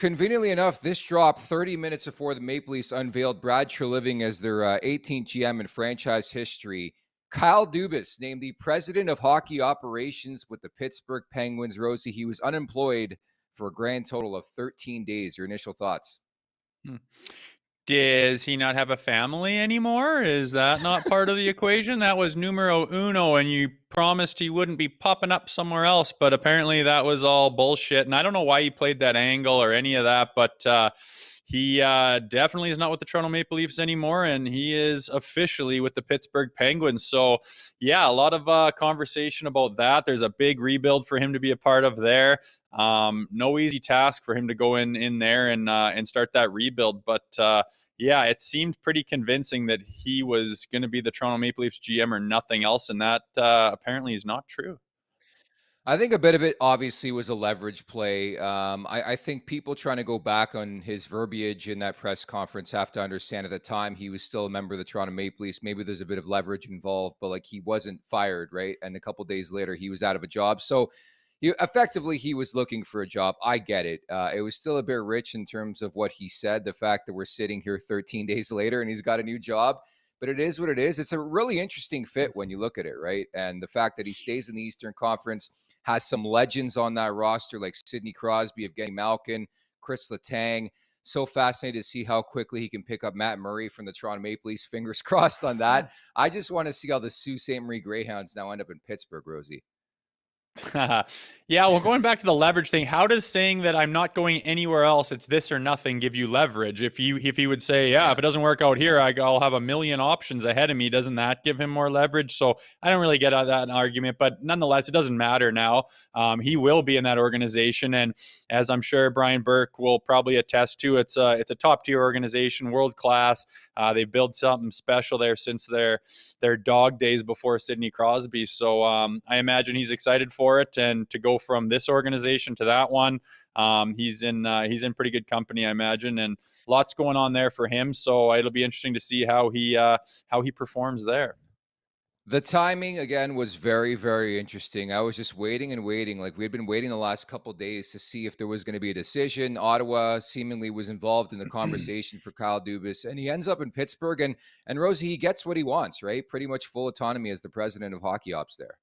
Conveniently enough, this dropped 30 minutes before the Maple Leafs unveiled Brad Treliving as their 18th GM in franchise history. Kyle Dubas named the president of hockey operations with the Pittsburgh Penguins. Rosie, he was unemployed for a grand total of 13 days. Your initial thoughts? Hmm. Does he not have a family anymore? Is that not part of the equation? That was numero uno, and you promised he wouldn't be popping up somewhere else, but apparently that was all bullshit. And I don't know why he played that angle or any of that, but he definitely is not with the Toronto Maple Leafs anymore, and he is officially with the Pittsburgh Penguins. So, yeah, a lot of conversation about that. There's a big rebuild for him to be a part of there. No easy task for him to go in there and start that rebuild, but yeah, it seemed pretty convincing that he was going to be the Toronto Maple Leafs GM or nothing else, and that apparently is not true. I think a bit of it obviously was a leverage play. I think people trying to go back on his verbiage in that press conference have to understand at the time he was still a member of the Toronto Maple Leafs. Maybe there's a bit of leverage involved, but like he wasn't fired, right? And a couple days later, he was out of a job. So effectively, he was looking for a job. I get it. It was still a bit rich in terms of what he said. The fact that we're sitting here 13 days later and he's got a new job. But it is what it is. It's a really interesting fit when you look at it, right? And the fact that he stays in the Eastern Conference, has some legends on that roster like Sidney Crosby, Evgeny Malkin, Chris Letang. So fascinated to see how quickly he can pick up Matt Murray from the Toronto Maple Leafs. Fingers crossed on that. I just want to see how the Sault Ste. Marie Greyhounds now end up in Pittsburgh, Rosie. Yeah, well, going back to the leverage thing, how does saying that I'm not going anywhere else, it's this or nothing, give you leverage? If he would say, yeah, Yeah. if it doesn't work out here, I'll have a million options ahead of me. Doesn't that give him more leverage? So I don't really get out that argument, but nonetheless, it doesn't matter now. He will be in that organization, and as I'm sure Brian Burke will probably attest to, it's a top tier organization, world class. They've built something special there since their dog days before Sidney Crosby. So I imagine he's excited for it, and to go from this organization to that one, he's in pretty good company, I imagine, and lots going on there for him. So it'll be interesting to see how he performs there. The timing again was very, very interesting. I was just waiting and waiting. Like we had been waiting the last couple of days to see if there was going to be a decision. Ottawa seemingly was involved in the conversation for Kyle Dubas, and he ends up in Pittsburgh. And Rosie, he gets what he wants, right? Pretty much full autonomy as the president of hockey ops there.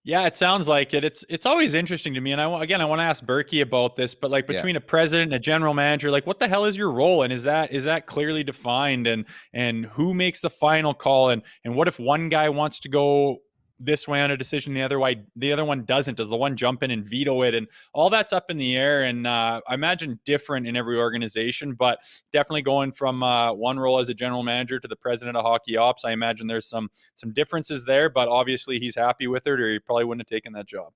Yeah, it sounds like it. It's always interesting to me, and I want to ask Berkey about this. But like Yeah. between a president and a general manager, like what the hell is your role, and is that clearly defined, and who makes the final call, and what if one guy wants to go this way on a decision, the other one doesn't? Does the one jump in and veto it? And all that's up in the air, and I imagine different in every organization, but definitely going from one role as a general manager to the president of hockey ops, I imagine there's some differences there, but obviously he's happy with it, or he probably wouldn't have taken that job.